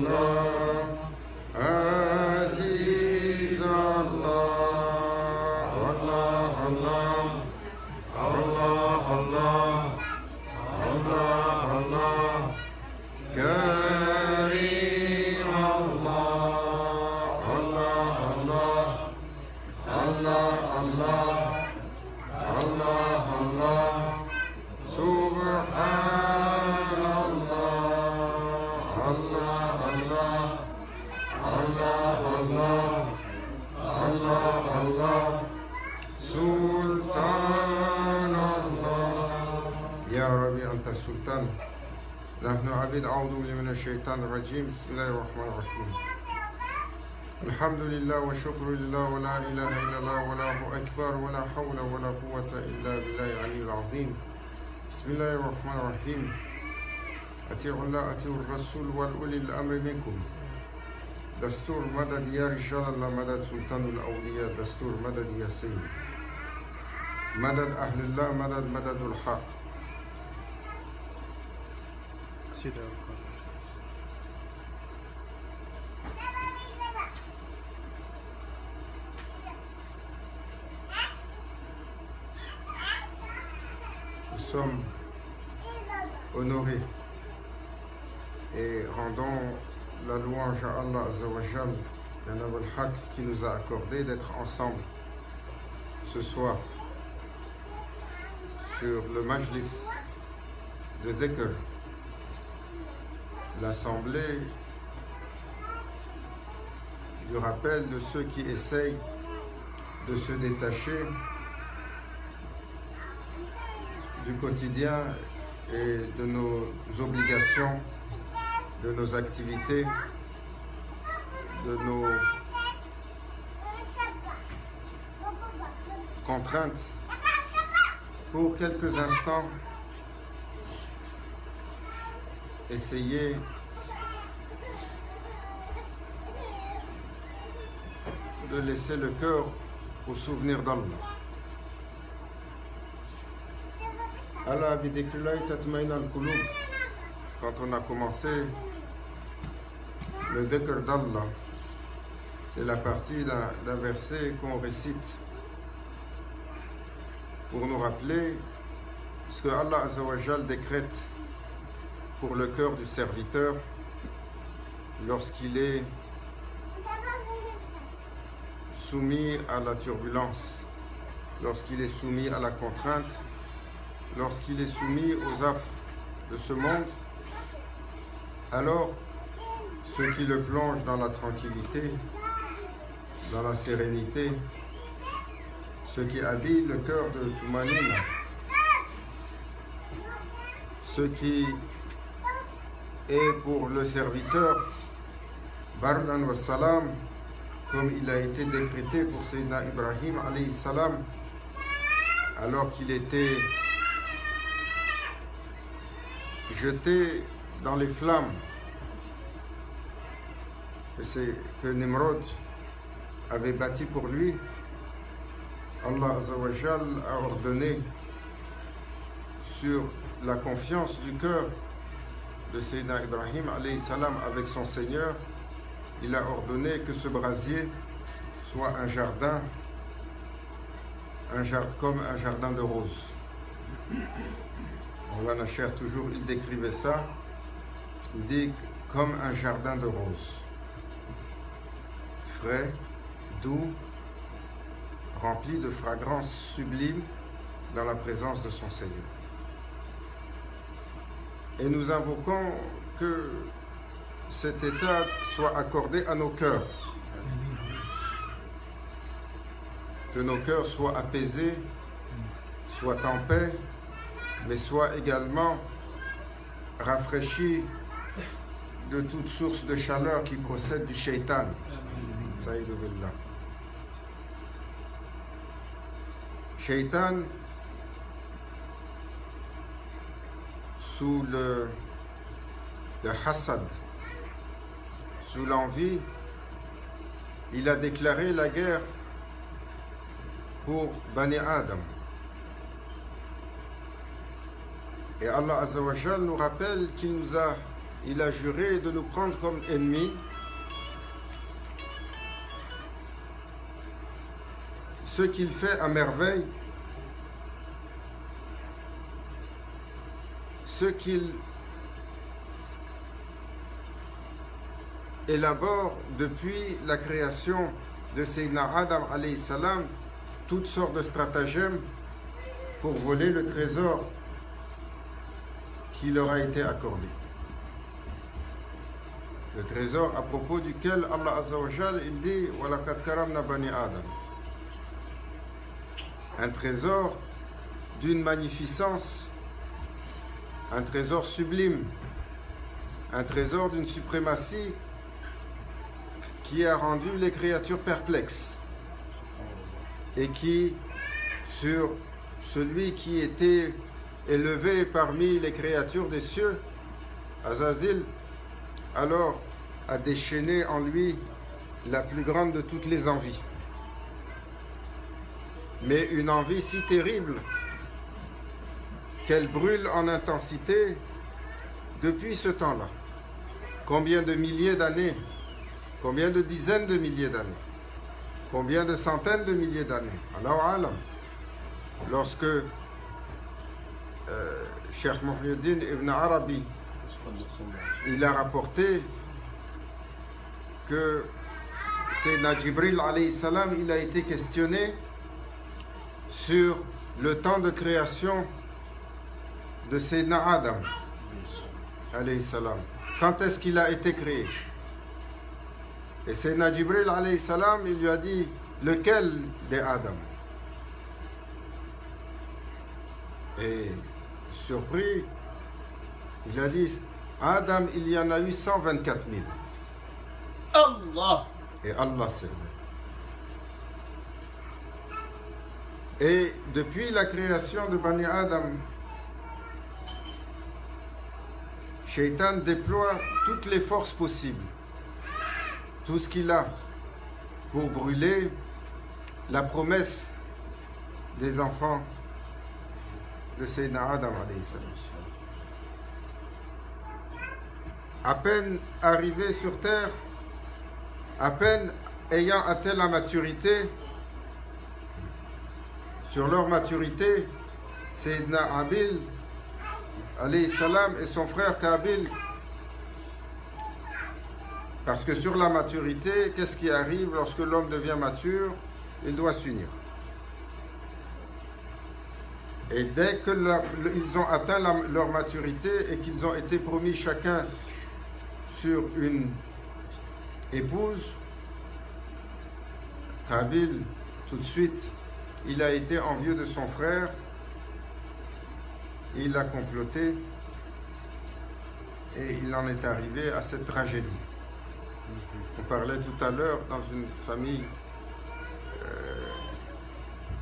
الله عزيز الله الله الله الله الله الله الله كريم الله الله الله الله الله الله الله سبحان الله الله الله الله الله الله الله سلطان الله يا ربي أنت السلطان نحن عبيد أعوذ بالله من الشيطان الرجيم بسم الله الرحمن الرحيم الحمد لله والشكر لله ولا إله إلا الله والله أكبر ولا حول ولا قوة إلا بالله العلي العظيم بسم الله الرحمن الرحيم أطيعوا الله أطيعوا الرسول والأولي الأمر منكم دستور مدد يا رجال الله مدد سلطان الأولياء دستور مدد يا سيد مدد أهل الله مدد مدد الحق Nous sommes honorés et rendons la louange à Allah Azzawajal, Yanab al-Haq, qui nous a accordé d'être ensemble ce soir sur le majlis de dhikr, l'assemblée du rappel de ceux qui essayent de se détacher du quotidien et de nos obligations, de nos activités, de nos contraintes, pour quelques instants essayer de laisser le cœur au souvenir d'Allah. Allah bidikrillahi tatmaïna al-qulub. Quand on a commencé le dhikr d'Allah, c'est la partie d'un verset qu'on récite pour nous rappeler ce que Allah Azzawajal décrète pour le cœur du serviteur lorsqu'il est soumis à la turbulence, lorsqu'il est soumis à la contrainte, lorsqu'il est soumis aux affres de ce monde. Alors, ce qui le plonge dans la tranquillité, dans la sérénité, ce qui habille le cœur de Tumanina, ce qui est pour le serviteur Bardan wa Salam, comme il a été décrété pour Sayyidina Ibrahim alayhi salam, alors qu'il était jeté dans les flammes que Nimrod avait bâti pour lui. Allah Azzawajal a ordonné, sur la confiance du cœur de Sayyidina Ibrahim alayhi salam avec son Seigneur, il a ordonné que ce brasier soit un jardin comme un jardin de roses. Mawlana Cheikh, toujours, il décrivait ça. Il dit comme un jardin de roses. Frais, doux, rempli de fragrances sublimes dans la présence de son Seigneur. Et nous invoquons que cet état soit accordé à nos cœurs. Que nos cœurs soient apaisés, soient en paix, mais soient également rafraîchis de toute source de chaleur qui procède du shaitan. Saïdou billah. Shaitan, sous le hassad, sous l'envie, il a déclaré la guerre pour Bani Adam. Et Allah Azzawajal nous rappelle qu'il nous a il a juré de nous prendre comme ennemis. Ce qu'il fait à merveille, ce qu'il élabore depuis la création de Sayyidina Adam alayhi salam, toutes sortes de stratagèmes pour voler le trésor qui leur a été accordé. Le trésor à propos duquel Allah Azza wa Jal, il dit « Walaqad karamna bani Adam ». Un trésor d'une magnificence, un trésor sublime, un trésor d'une suprématie qui a rendu les créatures perplexes et qui, sur celui qui était élevé parmi les créatures des cieux, Azazil, alors a déchaîné en lui la plus grande de toutes les envies. Mais une envie si terrible qu'elle brûle en intensité depuis ce temps-là. Combien de milliers d'années, combien de dizaines de milliers d'années, combien de centaines de milliers d'années. Allahu alam. Lorsque Cheikh Muhyiddin Ibn Arabi, il a rapporté que Sayyidina Jibril alayhi salam, il a été questionné sur le temps de création de Sayyidina Adam alayhi salam. Quand est-ce qu'il a été créé? Et Sayyidina Jibril alayhi salam, il lui a dit lequel des Adam? Et surpris, il a dit Adam, il y en a eu 124 000. Allah! Et Allah sait. Et depuis la création de Bani Adam, Shaitan déploie toutes les forces possibles, tout ce qu'il a pour brûler la promesse des enfants de Sayyidina Adam alayhi salam. À peine arrivés sur terre, à peine ayant atteint la maturité, sur leur maturité, Sayyidina Abil alayhi salam et son frère Kabil, parce que sur la maturité, qu'est-ce qui arrive lorsque l'homme devient mature? Il doit s'unir. Et dès qu'ils ont atteint leur maturité et qu'ils ont été promis chacun sur une épouse, Kabil, tout de suite, il a été envieux de son frère, il a comploté et il en est arrivé à cette tragédie. On parlait tout à l'heure dans une famille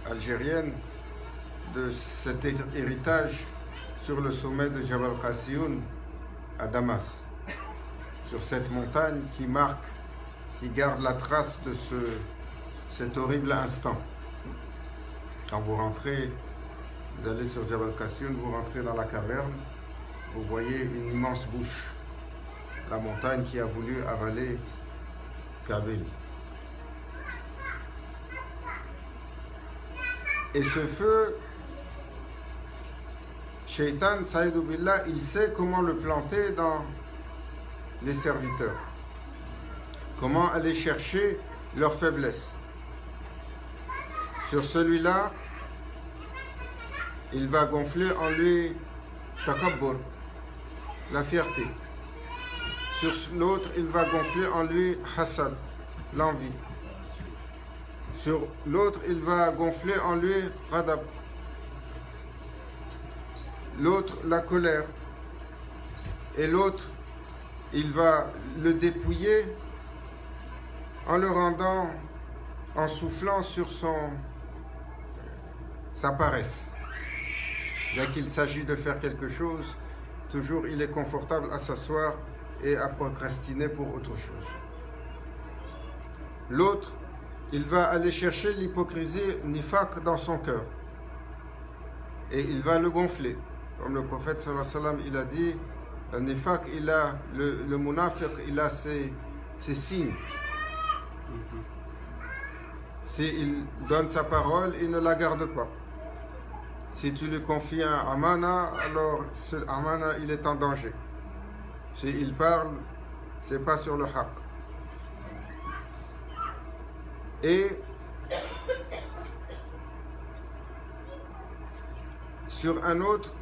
algérienne de cet héritage sur le sommet de Jabal Qassioun à Damas, sur cette montagne qui marque, qui garde la trace de cet horrible instant. Quand vous rentrez, vous allez sur Jabal Qassioun, vous rentrez dans la caverne, vous voyez une immense bouche, la montagne qui a voulu avaler Kabil. Et ce feu, Shaitan, Saïdou Billah, il sait comment le planter dans les serviteurs. Comment aller chercher leur faiblesse. Sur celui-là, il va gonfler en lui takabbur, la fierté. Sur l'autre, il va gonfler en lui hasad, l'envie. Sur l'autre, il va gonfler en lui ghadab, l'autre, la colère. Et l'autre, il va le dépouiller en le rendant, en soufflant sur sa paresse. Dès qu'il s'agit de faire quelque chose, toujours il est confortable à s'asseoir et à procrastiner pour autre chose. L'autre, il va aller chercher l'hypocrisie nifaq dans son cœur et il va le gonfler. Comme le prophète sallallahu alayhi wa sallam, il a dit Le nifaq, le munafiq, il a ses signes. S'il donne sa parole, il ne la garde pas. Si tu lui confies un amana, alors ce amana, il est en danger. S'il parle, c'est pas sur le haqq. Et sur un autre,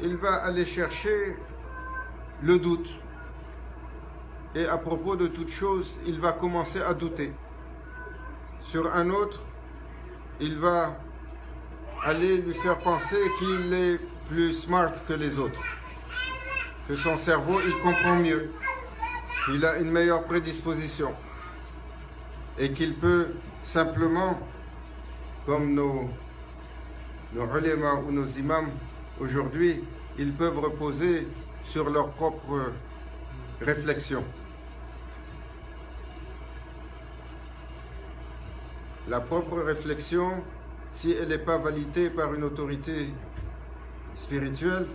il va aller chercher le doute. Et à propos de toute chose, il va commencer à douter. Sur un autre, il va aller lui faire penser qu'il est plus smart que les autres, que son cerveau, il comprend mieux, qu'il a une meilleure prédisposition et qu'il peut simplement, comme nos ulama ou nos imams aujourd'hui, ils peuvent reposer sur leur propre réflexion. La propre réflexion, si elle n'est pas validée par une autorité spirituelle,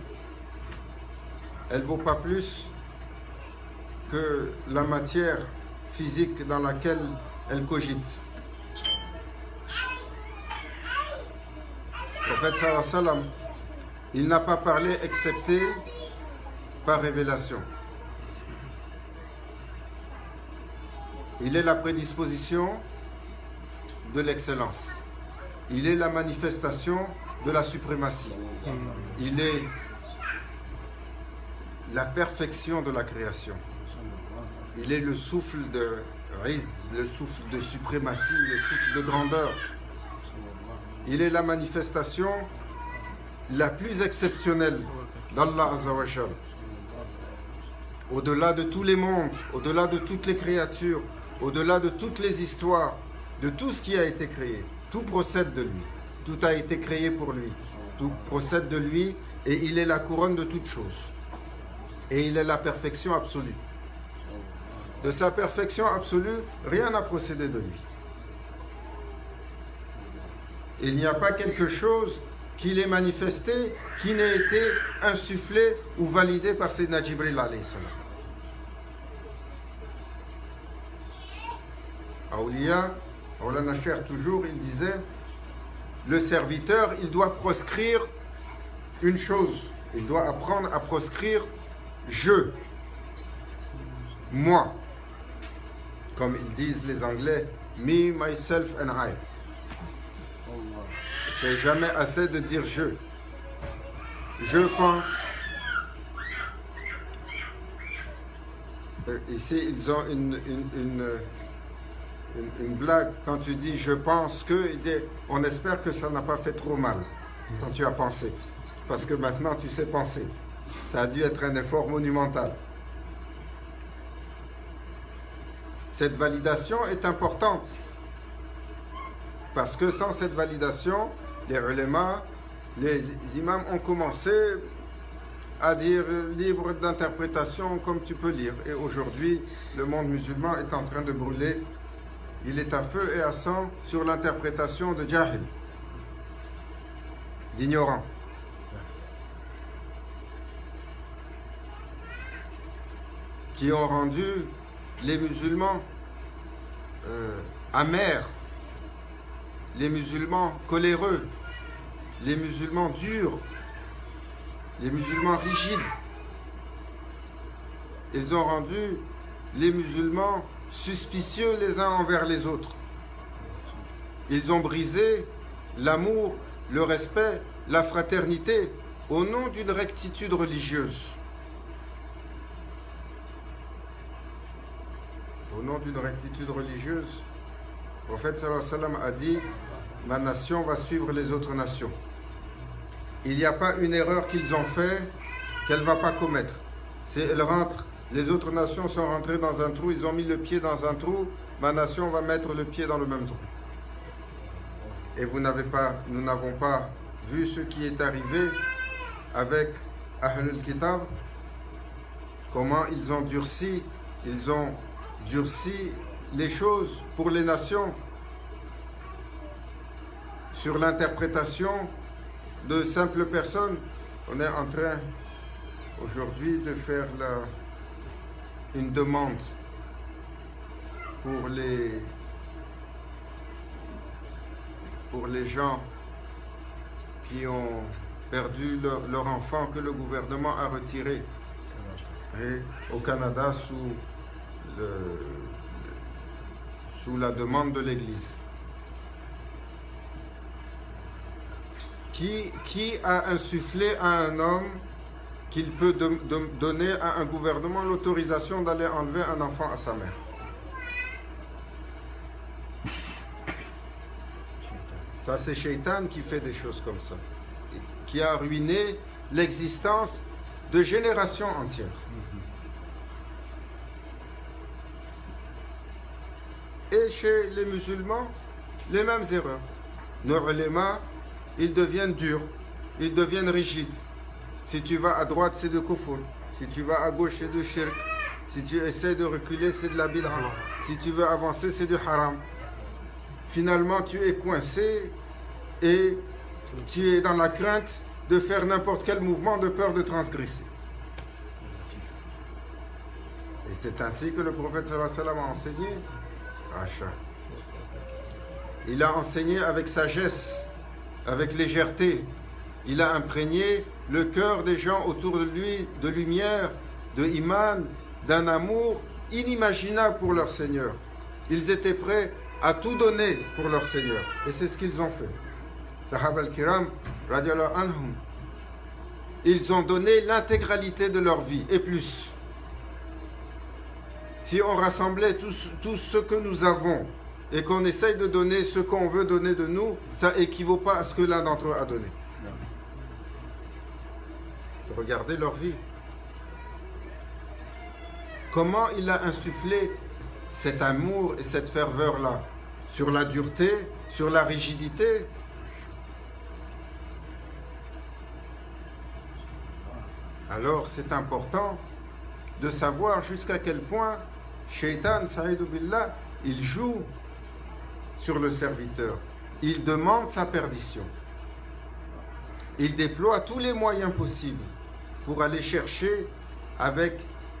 elle ne vaut pas plus que la matière physique dans laquelle elle cogite. Le prophète sallallahu alayhi wa sallam, il n'a pas parlé excepté par révélation. Il est la prédisposition de l'excellence. Il est la manifestation de la suprématie. Il est la perfection de la création. Il est le souffle de riz, le souffle de suprématie, le souffle de grandeur. Il est la manifestation la plus exceptionnelle d'Allah Azza wa Jal. Au-delà de tous les mondes, au-delà de toutes les créatures, au-delà de toutes les histoires, de tout ce qui a été créé, tout procède de lui. Tout a été créé pour lui. Tout procède de lui et il est la couronne de toutes choses. Et il est la perfection absolue. De sa perfection absolue, rien n'a procédé de lui. Il n'y a pas quelque chose qui l'ait manifesté, qui n'ait été insufflé ou validé par Sayyidina Jibril alayhi salam. Awliya, Maulana Cheikh toujours, il disait, le serviteur, il doit proscrire une chose. Il doit apprendre à proscrire je, moi. Comme ils disent les Anglais, me, myself and I. C'est jamais assez de dire je. Je pense. Ici, ils ont une blague. Quand tu dis je pense que, on espère que ça n'a pas fait trop mal quand tu as pensé. Parce que maintenant tu sais penser. Ça a dû être un effort monumental. Cette validation est importante. Parce que sans cette validation, les ulama, les imams ont commencé à dire libre d'interprétation comme tu peux lire. Et aujourd'hui, le monde musulman est en train de brûler. Il est à feu et à sang sur l'interprétation de jahil, d'ignorant. Qui ont rendu les musulmans amers, les musulmans coléreux, les musulmans durs, les musulmans rigides. Ils ont rendu les musulmans suspicieux les uns envers les autres. Ils ont brisé l'amour, le respect, la fraternité au nom d'une rectitude religieuse. Au nom d'une rectitude religieuse, le prophète sallallahu alayhi wa sallam a dit « Ma nation va suivre les autres nations ». Il n'y a pas une erreur qu'ils ont fait qu'elle ne va pas commettre. Si elle rentre, les autres nations sont rentrées dans un trou, ils ont mis le pied dans un trou, ma nation va mettre le pied dans le même trou. Et nous n'avons pas vu ce qui est arrivé avec Ahlul Kitab, comment ils ont durci les choses pour les nations sur l'interprétation de simples personnes. On est en train aujourd'hui de faire une demande pour les gens qui ont perdu leur enfant que le gouvernement a retiré et au Canada sous la demande de l'Église. Qui a insufflé à un homme qu'il peut donner à un gouvernement l'autorisation d'aller enlever un enfant à sa mère? Ça, c'est Shaitan qui fait des choses comme ça, qui a ruiné l'existence de générations entières. Et chez les musulmans, les mêmes erreurs. Nos ulémas, ils deviennent durs, ils deviennent rigides. Si tu vas à droite, c'est de kufr. Si tu vas à gauche, c'est de shirk. Si tu essaies de reculer, c'est de la bid'a. Si tu veux avancer, c'est du haram. Finalement, tu es coincé et tu es dans la crainte de faire n'importe quel mouvement de peur de transgresser. Et c'est ainsi que le prophète sallallahu alayhi wa sallam a enseigné. Acha. Il a enseigné avec sagesse, avec légèreté. Il a imprégné le cœur des gens autour de lui de lumière, de iman, d'un amour inimaginable pour leur Seigneur. Ils étaient prêts à tout donner pour leur Seigneur. Et c'est ce qu'ils ont fait. Sahaba al-Kiram, radiallahu anhum, ils ont donné l'intégralité de leur vie et plus. Si on rassemblait tout ce que nous avons et qu'on essaye de donner ce qu'on veut donner de nous, ça équivaut pas à ce que l'un d'entre eux a donné. Regardez leur vie. Comment il a insufflé cet amour et cette ferveur-là sur la dureté, sur la rigidité. Alors c'est important de savoir jusqu'à quel point Shaitan, Sa'idou Billah, il joue sur le serviteur. Il demande sa perdition. Il déploie tous les moyens possibles pour aller chercher avec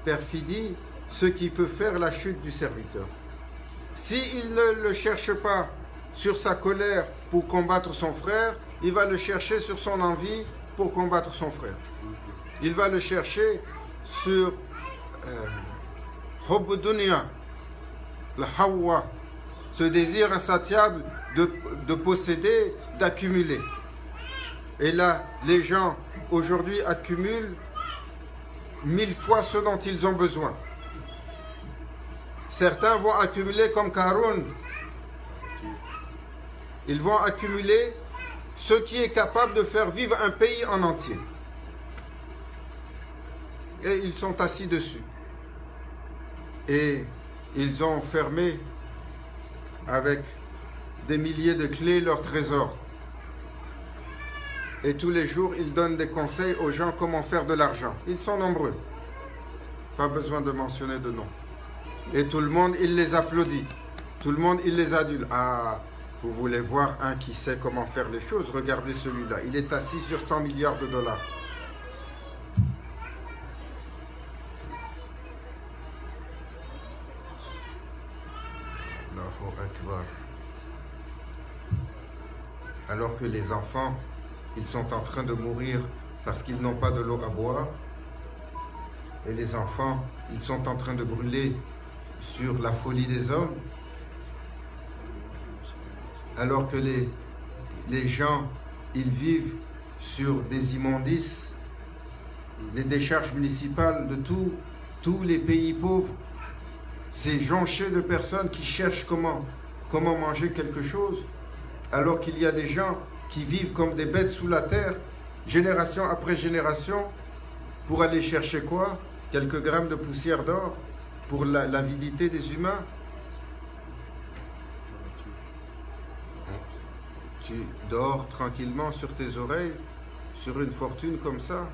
perfidie ce qui peut faire la chute du serviteur. S'il ne le cherche pas sur sa colère pour combattre son frère, il va le chercher sur son envie pour combattre son frère. Il va le chercher sur Hubb Dunya, le Hawa, ce désir insatiable de posséder, d'accumuler. Et là, les gens aujourd'hui accumulent 1000 fois ce dont ils ont besoin. Certains vont accumuler comme Karun. Ils vont accumuler ce qui est capable de faire vivre un pays en entier. Et ils sont assis dessus. Et ils ont fermé avec des milliers de clés leur trésor. Et tous les jours, ils donnent des conseils aux gens comment faire de l'argent. Ils sont nombreux. Pas besoin de mentionner de nom. Et tout le monde, il les applaudit. Tout le monde, il les adule. Ah, vous voulez voir un qui sait comment faire les choses? Regardez celui-là. Il est assis sur 100 milliards de dollars. Allahu Akbar. Alors que les enfants, ils sont en train de mourir parce qu'ils n'ont pas de l'eau à boire. Et les enfants, ils sont en train de brûler sur la folie des hommes. Alors que les gens, ils vivent sur des immondices, les décharges municipales de tous les pays pauvres. C'est jonché de personnes qui cherchent comment manger quelque chose, alors qu'il y a des gens qui vivent comme des bêtes sous la terre, génération après génération, pour aller chercher quoi? Quelques grammes de poussière d'or pour l'avidité des humains. Tu dors tranquillement sur tes oreilles, sur une fortune comme ça.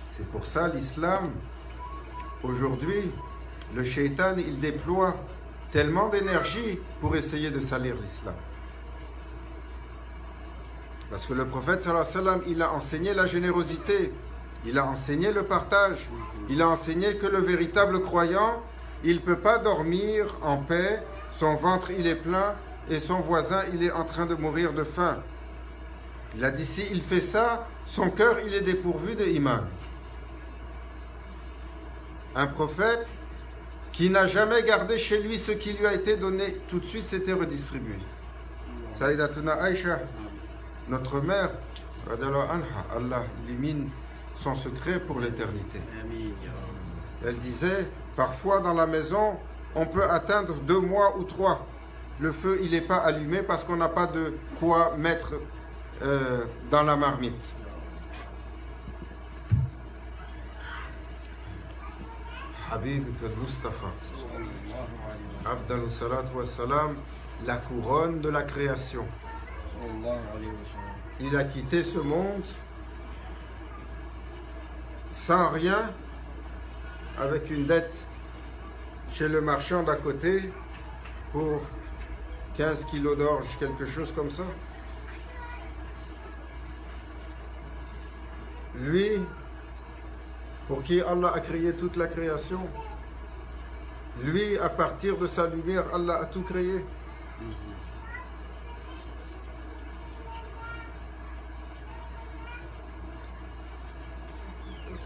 C'est pour ça l'islam, aujourd'hui, le shaitan, il déploie tellement d'énergie pour essayer de salir l'islam. Parce que le prophète sallallahu alayhi wa sallam, il a enseigné la générosité, il a enseigné le partage, il a enseigné que le véritable croyant, il ne peut pas dormir en paix, son ventre il est plein et son voisin il est en train de mourir de faim. Il a dit si il fait ça, son cœur il est dépourvu de iman. Un prophète qui n'a jamais gardé chez lui ce qui lui a été donné, tout de suite c'était redistribué. Saïdatuna Aïcha, notre mère, Allah illumine son secret pour l'éternité. Elle disait, parfois dans la maison, on peut atteindre 2 mois ou 3. Le feu, il n'est pas allumé parce qu'on n'a pas de quoi mettre dans la marmite. Habib al-Mustafa, Abdallah salatu wa salam, la couronne de la création. Il a quitté ce monde sans rien, avec une dette chez le marchand d'à côté pour 15 kilos d'orge, quelque chose comme ça. Lui, pour qui Allah a créé toute la création, lui, à partir de sa lumière, Allah a tout créé.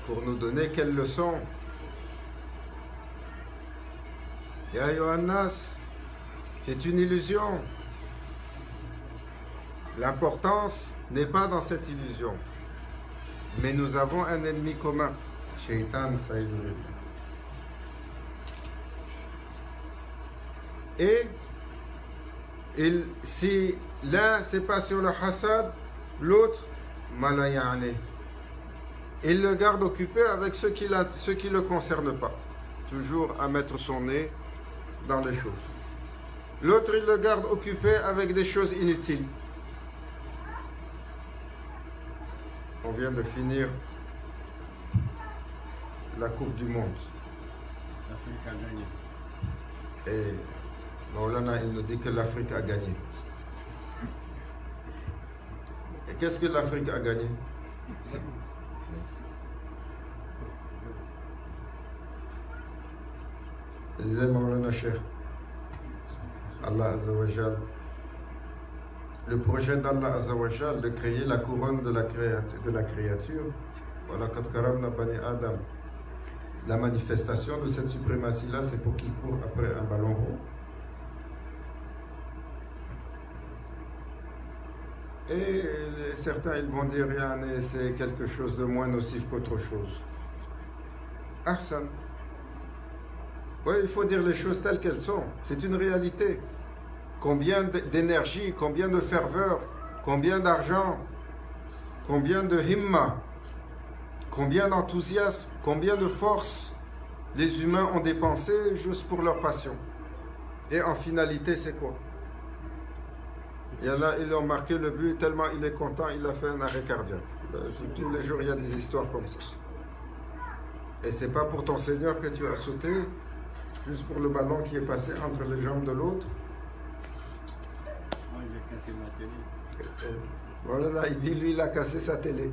Pour nous donner quelle leçon? Ya Yohannas, c'est une illusion. L'importance n'est pas dans cette illusion. Mais nous avons un ennemi commun. Shaitan, Saïdou. Et si l'un c'est pas sur le hasad, l'autre malayane. Il le garde occupé avec ce qui ne le concerne pas. Toujours à mettre son nez dans les choses. L'autre, il le garde occupé avec des choses inutiles. On vient de finir la Coupe du Monde. L'Afrique a gagné. Et Maulana, il nous dit que l'Afrique a gagné. Et qu'est-ce que l'Afrique a gagné? Disait Maulana Cheikh, Allah Azza wa Jal, le projet d'Allah Azza wa Jal de créer la couronne de la créature, voilà, quand Karam n'a bani Adam, la manifestation de cette suprématie-là, c'est pour qu'il court après un ballon rond. Et certains, ils vont dire, c'est quelque chose de moins nocif qu'autre chose. Ahsan. Oui, il faut dire les choses telles qu'elles sont. C'est une réalité. Combien d'énergie, combien de ferveur, combien d'argent, combien de himma, combien d'enthousiasme, combien de force les humains ont dépensé juste pour leur passion. Et en finalité, c'est quoi? Il y en a, ils ont marqué le but, tellement il est content, il a fait un arrêt cardiaque. Tous les jours, il y a des histoires comme ça. Et c'est pas pour ton Seigneur que tu as sauté, juste pour le ballon qui est passé entre les jambes de l'autre. Moi, j'ai cassé ma télé. Voilà, là, il dit, lui, il a cassé sa télé.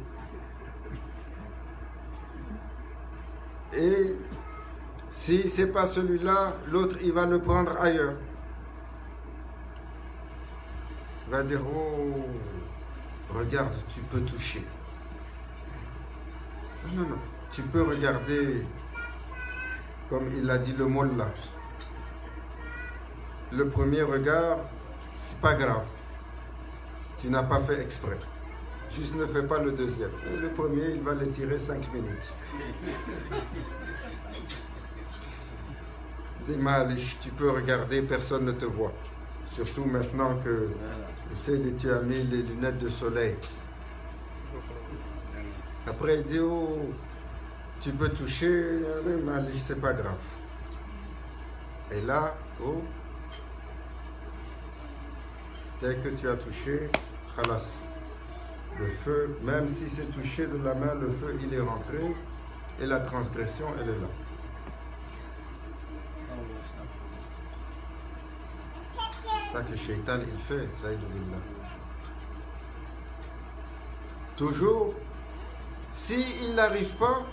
Et si c'est pas celui-là, l'autre, il va le prendre ailleurs. Il va dire, oh, regarde, tu peux toucher. Non, non, tu peux regarder, comme il a dit le mollah. Le premier regard, c'est pas grave. Tu n'as pas fait exprès. Juste ne fais pas le deuxième. Et le premier, il va le tirer 5 minutes. Des maliches, tu peux regarder, personne ne te voit. Surtout maintenant que, tu sais, tu as mis les lunettes de soleil. Après, il dit, oh, tu peux toucher, les maliches, c'est pas grave. Et là, oh, dès que tu as touché, khalas. Le feu, même si c'est touché de la main, le feu, il est rentré et la transgression, elle est là. C'est ça que Shaitan, il fait, Saïdou Billah. toujours, s'il n'arrive pas,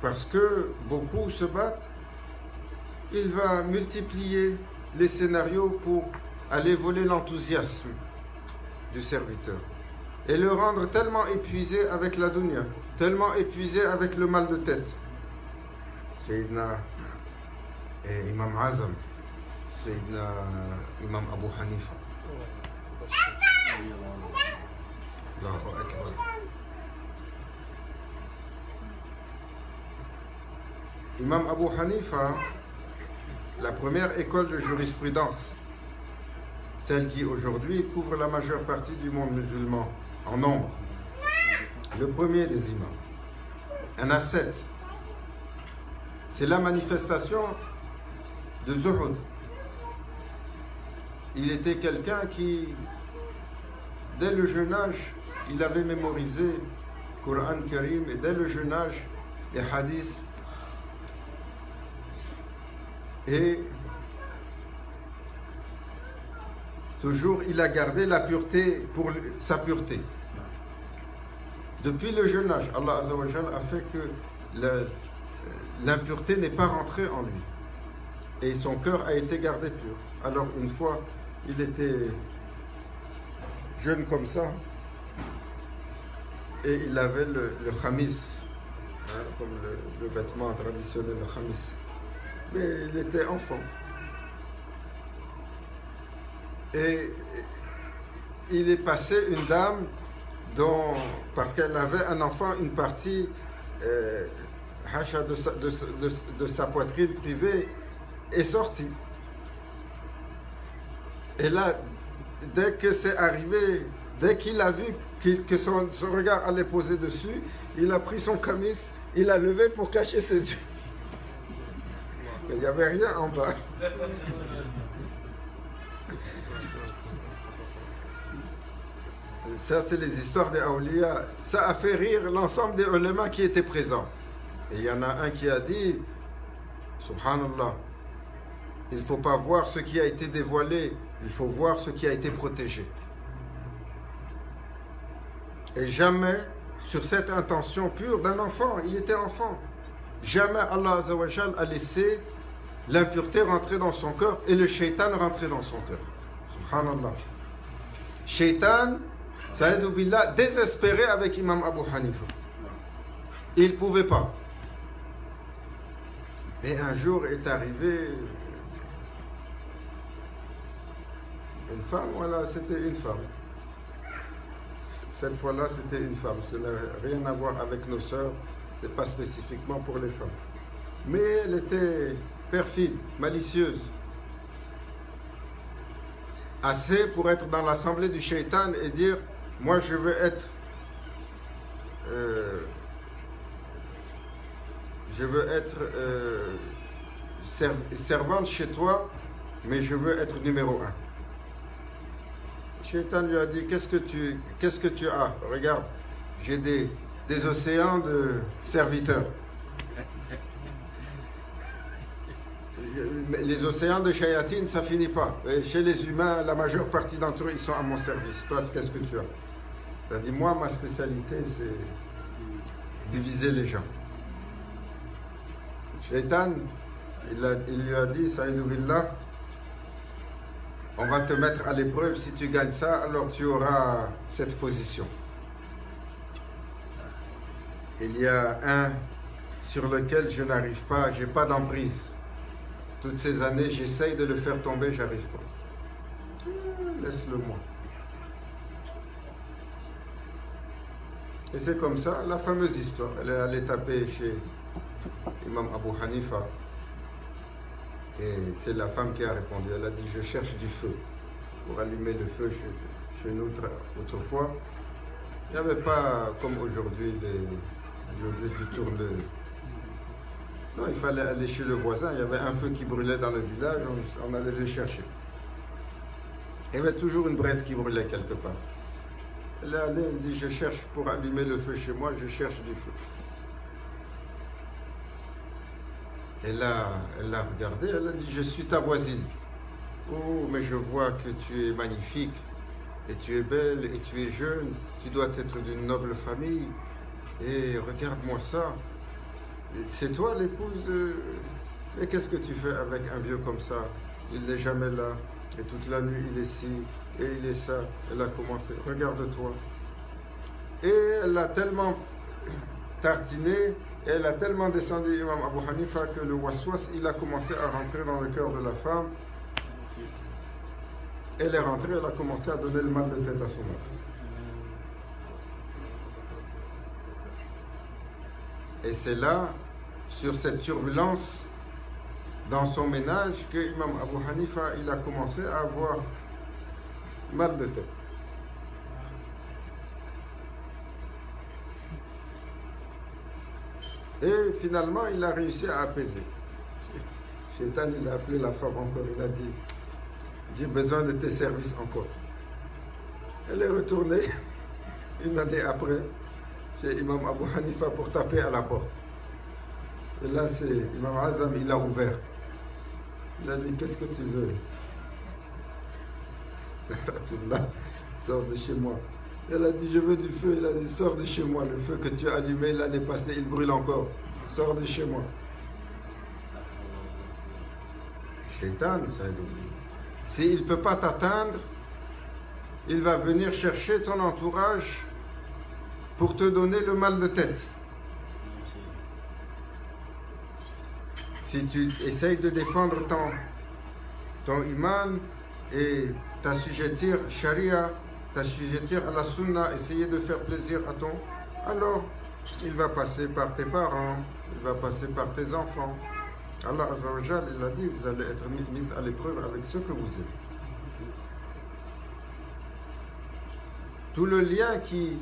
parce que beaucoup se battent, il va multiplier les scénarios pour aller voler l'enthousiasme du serviteur et le rendre tellement épuisé avec la dunya, tellement épuisé avec le mal de tête. Sayyidina Imam Azam, Sayyidina Imam Abu Hanifa. Allahu Akbar. Imam Abu Hanifa, la première école de jurisprudence, celle qui aujourd'hui couvre la majeure partie du monde musulman en nombre, le premier des imams, un ascète. C'est la manifestation de Zuhud. Il était quelqu'un qui, dès le jeune âge, il avait mémorisé le Coran Karim et dès le jeune âge, les hadiths. Et toujours, il a gardé la pureté pour sa pureté. Depuis le jeune âge, Allah Azza wa Jal a fait que l'impureté n'est pas rentrée en lui. Et son cœur a été gardé pur. Alors une fois, il était jeune comme ça, et il avait le khamis, hein, comme le vêtement traditionnel, le khamis. Mais il était enfant. Et il est passé une dame dont, parce qu'elle avait un enfant, une partie de sa poitrine privée est sortie. Et là, dès que c'est arrivé, dès qu'il a vu que son regard allait poser dessus, il a pris son camis, il a levé pour cacher ses yeux. Mais il n'y avait rien en bas. Ça, c'est les histoires des awliya. Ça a fait rire l'ensemble des ulémas qui étaient présents. Et il y en a un qui a dit, subhanallah, il ne faut pas voir ce qui a été dévoilé, il faut voir ce qui a été protégé. Et jamais, sur cette intention pure d'un enfant, il était enfant, jamais Allah Azza wa Jal a laissé l'impureté rentrer dans son cœur et le shaitan rentrer dans son cœur. Subhanallah. Shaitan, Saïd Billah, désespéré avec Imam Abu Hanifa. Il ne pouvait pas. Et un jour est arrivé une femme, voilà, c'était une femme. Cette fois-là, c'était une femme. Ça n'a rien à voir avec nos sœurs, ce n'est pas spécifiquement pour les femmes. Mais elle était perfide, malicieuse. Assez pour être dans l'assemblée du shaitan et dire, moi je veux être servante chez toi, mais je veux être numéro un. Le shaitan lui a dit, qu'est-ce que tu as? Regarde, j'ai des océans de serviteurs. Les océans de shayatin, ça finit pas. Et chez les humains, la majeure partie d'entre eux, ils sont à mon service. Toi, qu'est-ce que tu as? Il a dit, moi, ma spécialité, c'est diviser les gens. Shaitan, il lui a dit, Saïd Billah, on va te mettre à l'épreuve. Si tu gagnes ça, alors tu auras cette position. Il y a un sur lequel je n'arrive pas, je n'ai pas d'emprise. Toutes ces années, j'essaye de le faire tomber, j'arrive pas. Laisse-le moi. Et c'est comme ça, la fameuse histoire. Elle est allée taper chez Imam Abu Hanifa. Et c'est la femme qui a répondu. Elle a dit, je cherche du feu pour allumer le feu chez nous autrefois. Il n'y avait pas, comme aujourd'hui, du tourne. Non, il fallait aller chez le voisin. Il y avait un feu qui brûlait dans le village, on allait le chercher. Il y avait toujours une braise qui brûlait quelque part. Elle est allée, elle dit, je cherche pour allumer le feu chez moi, je cherche du feu. Et là, elle l'a regardé, elle a dit, je suis ta voisine. Oh, mais je vois que tu es magnifique. et tu es belle, et tu es jeune, tu dois être d'une noble famille, et regarde-moi ça. C'est toi l'épouse de... Mais qu'est-ce que tu fais avec un vieux comme ça? Il n'est jamais là, et toute la nuit il est ci, et il est ça. Elle a commencé, regarde-toi. Et elle a tellement tartiné, et elle a tellement descendu Imam Abu Hanifa que le waswas, il a commencé à rentrer dans le cœur de la femme. Elle est rentrée, elle a commencé à donner le mal de tête à son mari. Et c'est là, sur cette turbulence dans son ménage, que Imam Abu Hanifa, il a commencé à avoir mal de tête. Et finalement, il a réussi à apaiser. Shaitan, il a appelé la femme encore, il a dit, j'ai besoin de tes services encore. Elle est retournée une année après chez Imam Abu Hanifa pour taper à la porte. Et là, c'est Imam Azam, il a ouvert. Il a dit, qu'est-ce que tu veux? Là, sors de chez moi. Elle a dit, je veux du feu. Il a dit, sors de chez moi. Le feu que tu as allumé l'année passée, il brûle encore. Sors de chez moi. Shaitan, ça est. S'il ne peut pas t'atteindre, il va venir chercher ton entourage pour te donner le mal de tête. Si tu essayes de défendre ton iman et t'assujettir sharia, t'assujettir à la sunna, essayer de faire plaisir à ton... Alors, il va passer par tes parents, il va passer par tes enfants. Allah Azza wa Jal, il a dit, vous allez être mis à l'épreuve avec ceux que vous aimez. Tout le lien qui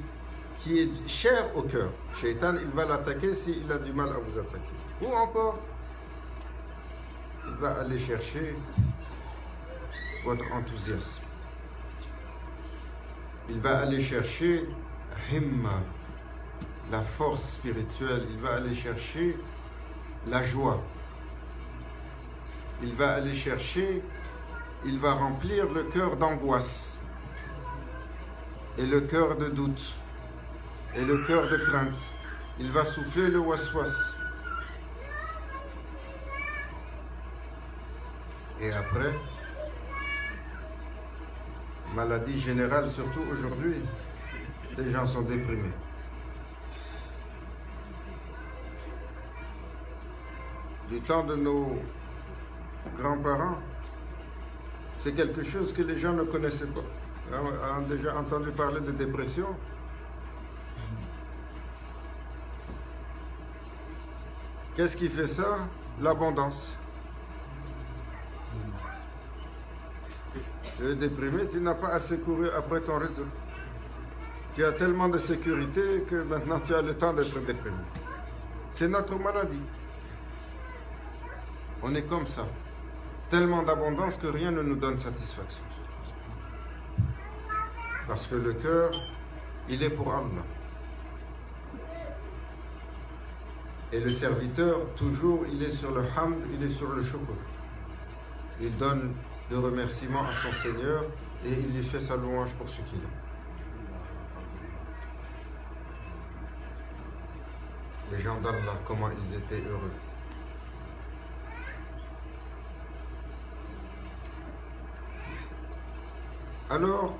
est cher au cœur, Shaitan, il va l'attaquer s'il a du mal à vous attaquer. Ou encore, il va aller chercher votre enthousiasme. Il va aller chercher himma, la force spirituelle. Il va aller chercher la joie. Il va aller chercher, il va remplir le cœur d'angoisse et le cœur de doute et le cœur de crainte. Il va souffler le waswas. Et après, maladie générale, surtout aujourd'hui, les gens sont déprimés. Du temps de nos grands-parents, c'est quelque chose que les gens ne connaissaient pas. On a déjà entendu parler de dépression. Qu'est-ce qui fait ça? L'abondance. Tu es déprimé, tu n'as pas assez couru après ton réseau. Tu as tellement de sécurité que maintenant tu as le temps d'être déprimé. C'est notre maladie. On est comme ça. Tellement d'abondance que rien ne nous donne satisfaction. Parce que le cœur, il est pour Allah. Et le serviteur, toujours, il est sur le hamd, il est sur le shukr. Il donne le remerciement à son Seigneur et il lui fait sa louange pour ce qu'il a. Les gens d'Allah, comment ils étaient heureux. Alors,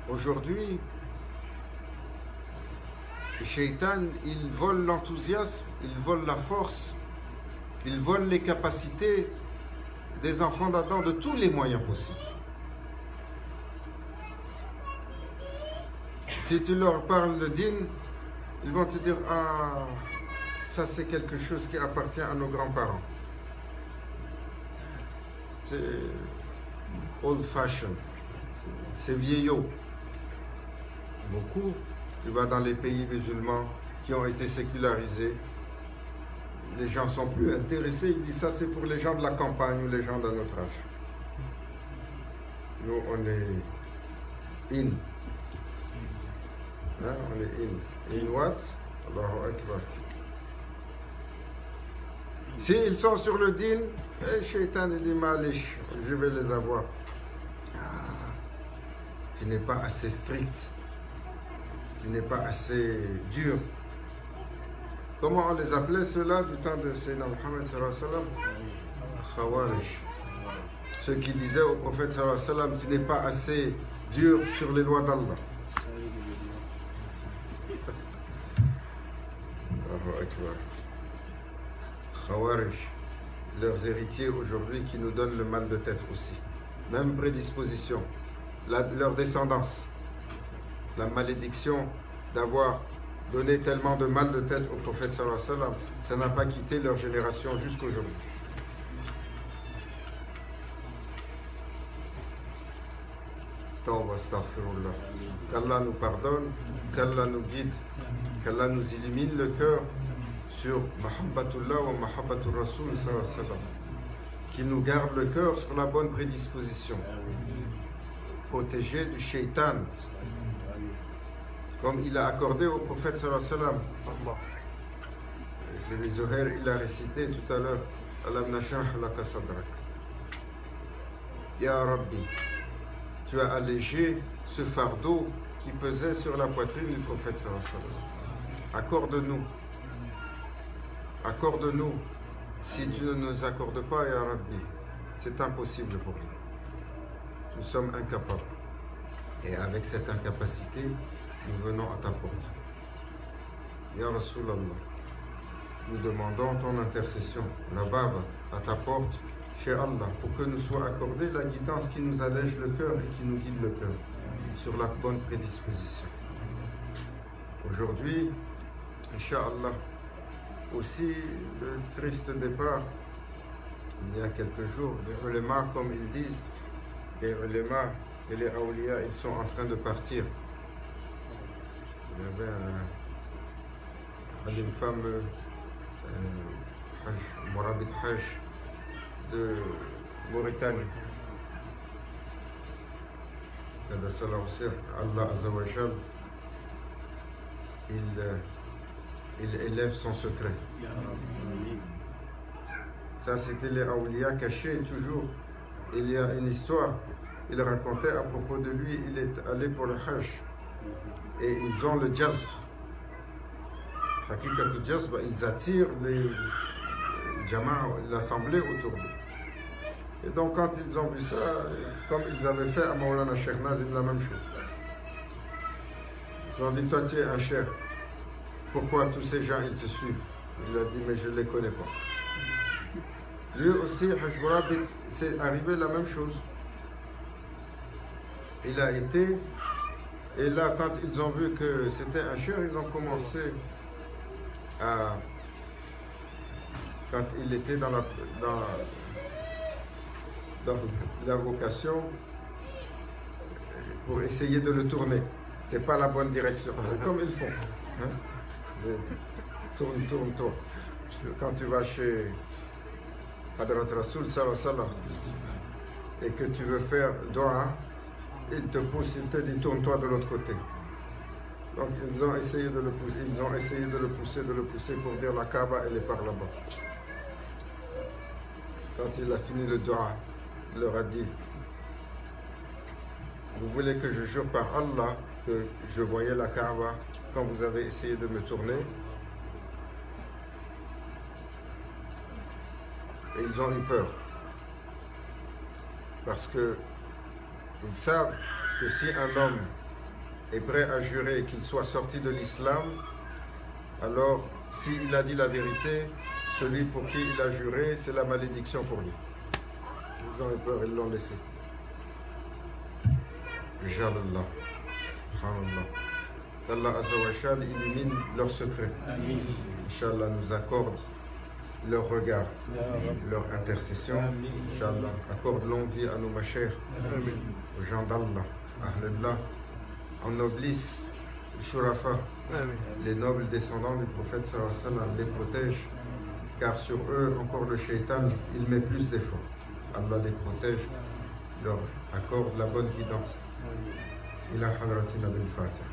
aujourd'hui, le shaitan, il vole l'enthousiasme, il vole la force, il vole les capacités des enfants d'Adam de tous les moyens possibles. Si tu leur parles de din, ils vont te dire, ah, ça c'est quelque chose qui appartient à nos grands-parents. C'est old fashion, c'est vieillot. Beaucoup, tu vas dans les pays musulmans qui ont été sécularisés, les gens sont plus intéressés, ils disent ça c'est pour les gens de la campagne ou les gens de notre âge. Nous on est in. Hein, on est in. In what? Allahu Akbar. S'ils sont sur le din, shaitan il dit malish, je vais les avoir. tu n'es pas assez strict, tu n'es pas assez dur. Comment on les appelait ceux-là du temps de Sayyidina Muhammad sallallahu alayhi wa sallam? Khawarij. Ceux qui disaient au prophète sallallahu alayhi wa sallam, tu n'es pas assez dur sur les lois d'Allah. Allahu Akbar. Khawarij, leurs héritiers aujourd'hui qui nous donnent le mal de tête aussi. Même prédisposition, leur descendance, la malédiction d'avoir donné tellement de mal de tête au prophète sallallahu alayhi wa sallam, ça n'a pas quitté leur génération jusqu'aujourd'hui. Tawba astaghfirullah. Qu'Allah nous pardonne, qu'Allah nous guide, qu'Allah nous illumine le cœur sur Mahabbatullah wa Mahabbatur Rasul sallallahu alayhi wa sallam. Qu'il nous garde le cœur sur la bonne prédisposition. Protégé du shaitan. Comme il a accordé au prophète sallallahu alayhi wa sallam. C'est les Zuhair, il a récité tout à l'heure. Alam nashrah laka sadrak. Ya Rabbi, tu as allégé ce fardeau qui pesait sur la poitrine du prophète sallallahu alayhi wa sallam. Accorde-nous. Accorde-nous. Si tu ne nous accordes pas, Ya Rabbi, c'est impossible pour nous. Nous sommes incapables. Et avec cette incapacité, nous venons à ta porte. Ya Rasulallah, nous demandons ton intercession, la baba, à ta porte, chez Allah, pour que nous soit accordée la guidance qui nous allège le cœur et qui nous guide le cœur sur la bonne prédisposition. Aujourd'hui, Inch'Allah, aussi le triste départ, il y a quelques jours, les ulémas, comme ils disent, les ulémas et les awliya, ils sont en train de partir. Il y avait une femme, Mourabit Hajj de Mauritanie. Allah Azza wa Jal, il élève son secret. Ça, c'était les awliya cachés toujours. Il y a une histoire, il racontait à propos de lui, il est allé pour le Hajj et ils ont le jazb. Hakikatul jazb, ils attirent les jama'a, l'assemblée autour d'eux. Et donc quand ils ont vu ça, comme ils avaient fait à Maulana Cheikh Nazim la même chose. Ils ont dit, toi tu es un cheikh, pourquoi tous ces gens ils te suivent? Il a dit, mais je ne les connais pas. Lui aussi, Hajj Mourabit, c'est arrivé la même chose. Il a été, et là quand ils ont vu que c'était un cheikh, ils ont commencé à, quand il était dans la vocation, pour essayer de le tourner. C'est pas la bonne direction, comme ils font. Hein? Tourne. Quand tu vas chez Hadrat Rasoul sallallahu alayhi wa sallam et que tu veux faire doha, il te pousse, il te dit tourne-toi de l'autre côté. Donc ils ont essayé de le pousser pour dire la Kaaba elle est par là-bas. Quand il a fini le doha, il leur a dit, vous voulez que je jure par Allah que je voyais la Kaaba quand vous avez essayé de me tourner? Et ils ont eu peur. Parce que ils savent que si un homme est prêt à jurer qu'il soit sorti de l'islam, alors s'il a dit la vérité, celui pour qui il a juré, c'est la malédiction pour lui. Ils ont eu peur, ils l'ont laissé. Jalallah. Subhanallah. Qu'Allah Azza wa Jal illumine leur secret. Inch'Allah nous accorde leur regard, leur intercession. Inch'Allah, accorde longue vie à nos machers, aux gens d'Allah, Ahlullah, ennoblisse Shurafa, les nobles descendants du prophète sallallahu alayhi wa sallam, les protège, car sur eux, encore le shaitan, il met plus d'efforts. Allah les protège, leur accorde la bonne guidance. Ila hadratina bil Fatiha.